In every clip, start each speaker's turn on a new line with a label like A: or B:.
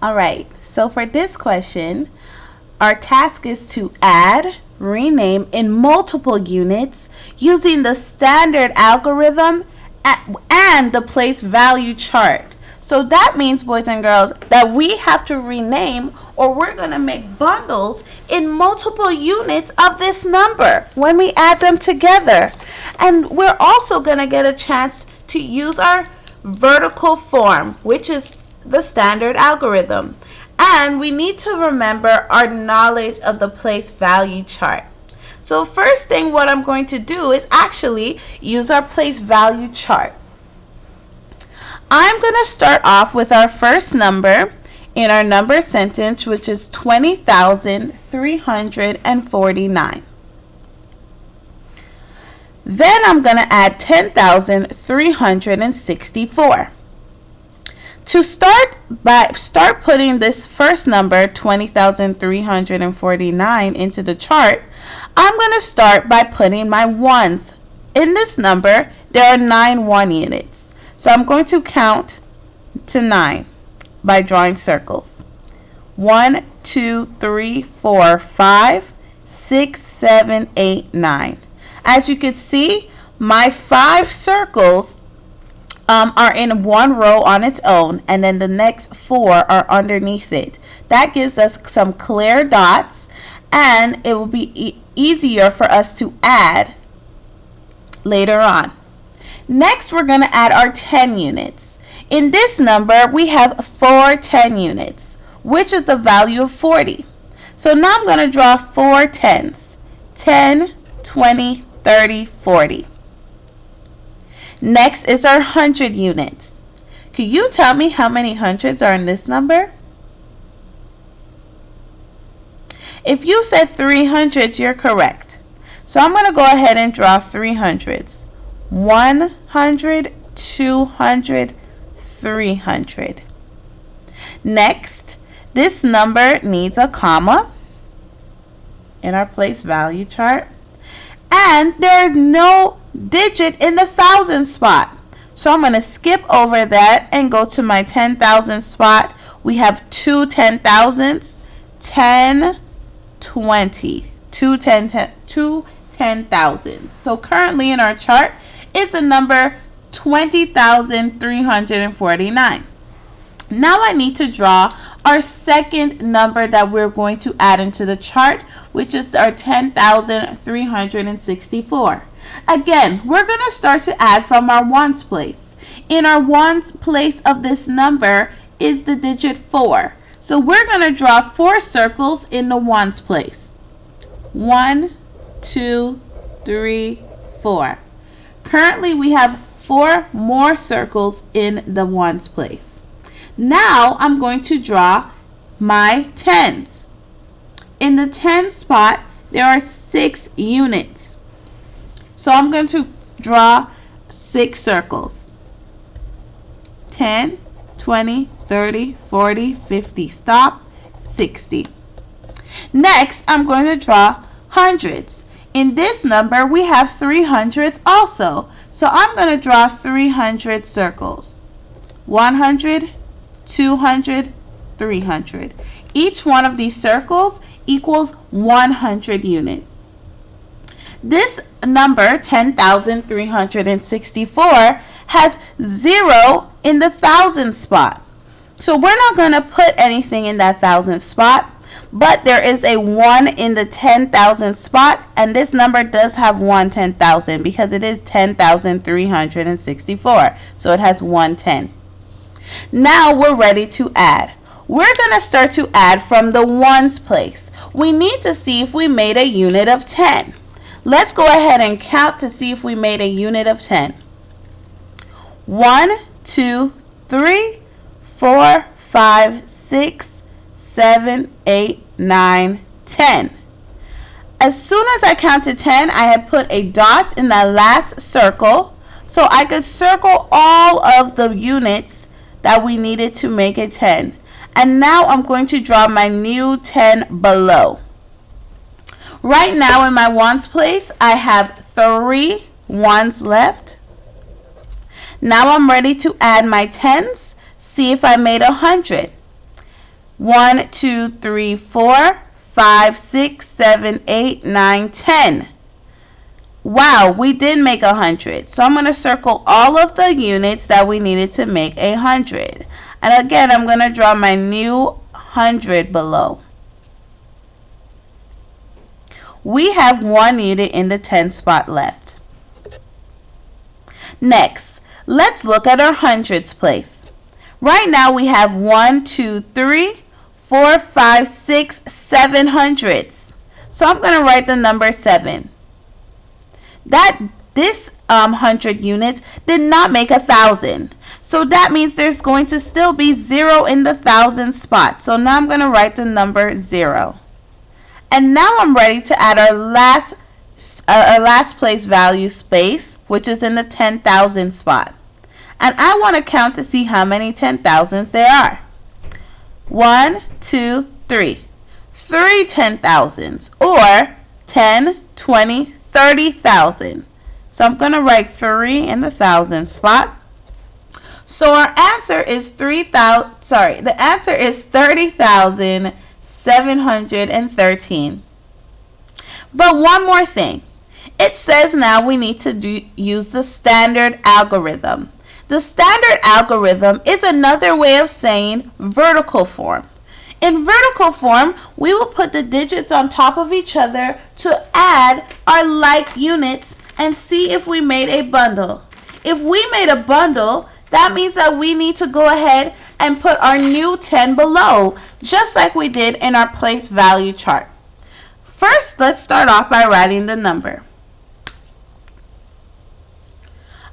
A: Alright, so for this question, our task is to add, rename in multiple units using the standard algorithm and the place value chart. So that means, boys and girls, that we have to rename, or we're going to make bundles in multiple units of this number when we add them together. And we're also going to get a chance to use our vertical form, which is the standard algorithm. And we need to remember our knowledge of the place value chart. So first thing, what I'm going to do is actually use our place value chart. I'm going to start off with our first number in our number sentence, which is 20,349. Then I'm going to add 10,364. To start putting this first number, 20,349, into the chart, I'm going to start by putting my ones. In this number, there are 9 1 units. So I'm going to count to 9 by drawing circles. 1, 2, 3, 4, 5, 6, 7, 8, 9. As you can see, my 5 circles are in one row on its own, and then the next 4 are underneath it. That gives us some clear dots, and it will be easier for us to add later on. Next, we're going to add our 10 units. In this number, we have 4 10 units, which is the value of 40. So now I'm going to draw 4 10s. 10, 20, 30, 40. Next is our 100 units. Could you tell me how many hundreds are in this number? If you said 300, you're correct. So I'm going to go ahead and draw 300s. 100, 200, 300. Next, this number needs a comma in our place value chart. And there is no digit in the thousand spot. So I'm going to skip over that and go to my 10,000 spot. We have 2 10,000s, 10, 20, 2 10,000s. So currently in our chart, it's a number 20,349. Now I need to draw our second number that we're going to add into the chart, which is our 10,364. Again, we're going to start to add from our ones place. In our ones place of this number is the digit 4. So we're going to draw 4 circles in the ones place. 1, 2, 3, 4. Currently, we have 4 more circles in the ones place. Now, I'm going to draw my 10s. In the 10 spot, there are 6 units. So I'm going to draw 6 circles. 10, 20, 30, 40, 50, stop, 60. Next, I'm going to draw hundreds. In this number, we have 300s also. So I'm going to draw 300 circles. 100, 200, 300. Each one of these circles equals 100 units. This number, 10,364, has 0 in the thousand spot. So we're not going to put anything in that thousand spot. But there is a 1 in the 10,000 spot, and this number does have 1 10,000 because it is 10,364. So it has 1 10. Now we're ready to add. We're going to start to add from the ones place. We need to see if we made a unit of 10. Let's go ahead and count to see if we made a unit of 10. 1, 2, 3, 4, 5, 6, 7, 8, 9, 10. As soon as I counted 10, I had put a dot in that last circle so I could circle all of the units that we needed to make a 10. And now I'm going to draw my new 10 below. Right now in my ones place, I have 3 ones left. Now I'm ready to add my 10s. See if I made 100. 1, 2, 3, 4, 5, 6, 7, 8, 9, 10. Wow, we did make 100. So I'm going to circle all of the units that we needed to make 100. And again, I'm going to draw my new 100 below. We have 1 unit in the 10 spot left. Next, let's look at our hundreds place. Right now we have 1, 2, 3, 4, 5, 6, 7 hundreds. So I'm going to write the number 7. This 100 units did not make 1,000. So that means there's going to still be 0 in the 1,000 spot. So now I'm going to write the number 0. And now I'm ready to add our last place value space, which is in the 10,000 spot. And I want to count to see how many 10,000s there are. 1, 2, 3. 3 10,000s, or 10, 20, 30,000. So I'm going to write 3 in the 1,000 spot. So our answer is 30,713. But one more thing. It says now we need to use the standard algorithm. The standard algorithm is another way of saying vertical form. In vertical form, we will put the digits on top of each other to add our like units and see if we made a bundle. If we made a bundle, that means that we need to go ahead and put our new 10 below, just like we did in our place value chart. First, let's start off by writing the number.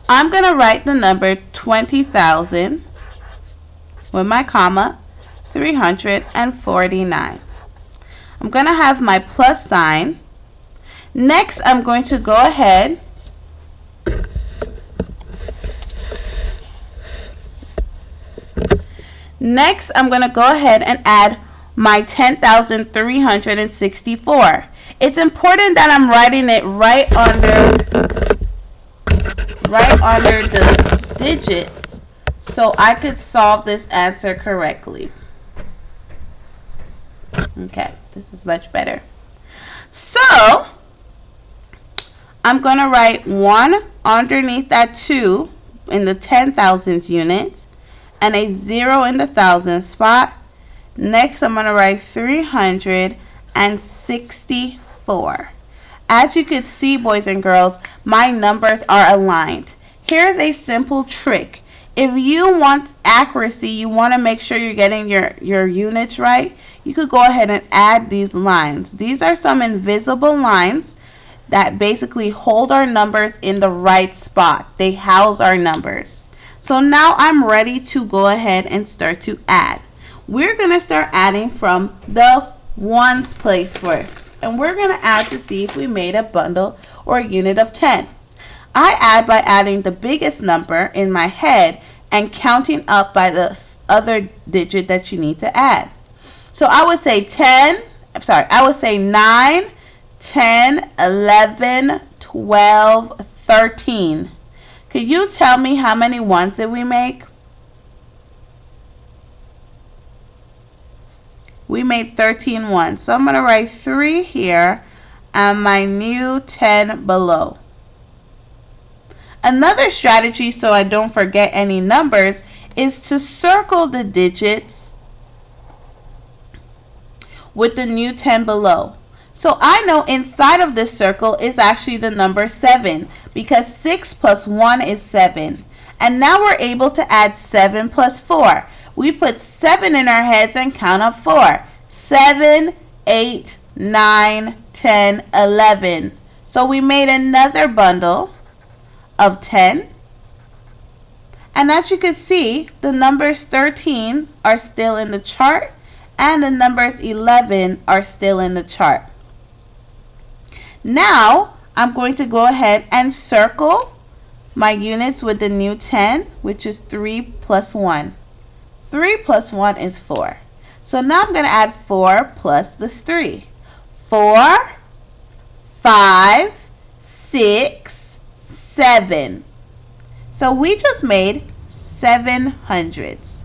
A: I'm going to write the number 20,000 with my comma, 349. I'm going to have my plus sign. Next, I'm going to go ahead and add my 10,364. It's important that I'm writing it right under the digits so I could solve this answer correctly. Okay, this is much better. So, I'm going to write 1 underneath that 2 in the 10,000 units and a 0 in the 1,000 spot. Next, I'm going to write 364. As you can see, boys and girls, my numbers are aligned. Here's a simple trick. If you want accuracy, you want to make sure you're getting your units right, you could go ahead and add these lines. These are some invisible lines that basically hold our numbers in the right spot. They house our numbers. So now I'm ready to go ahead and start to add. We're going to start adding from the ones place first. And we're going to add to see if we made a bundle or a unit of 10. I add by adding the biggest number in my head and counting up by the other digit that you need to add. So I would say 9, 10, 11, 12, 13. Could you tell me how many ones did we make? We made 13 ones. So I'm going to write 3 here and my new 10 below. Another strategy so I don't forget any numbers is to circle the digits with the new 10 below. So I know inside of this circle is actually the number 7 because 6 plus 1 is 7. And now we're able to add 7 plus 4. We put 7 in our heads and count up 4. 7, 8, 9, 10, 11. So we made another bundle of 10. And as you can see, the numbers 13 are still in the chart and the numbers 11 are still in the chart. Now, I'm going to go ahead and circle my units with the new 10, which is 3 plus 1. 3 plus 1 is 4. So now I'm going to add 4 plus this 3. 4, 5, 6, 7. So we just made 7 hundreds.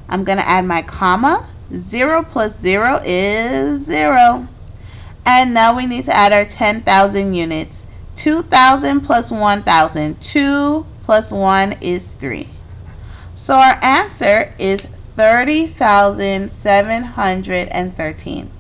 A: I'm going to add my comma. 0 plus 0 is 0. And now we need to add our 10,000 units. 2,000 plus 1,000. 2 plus 1 is 3. So our answer is 30,713.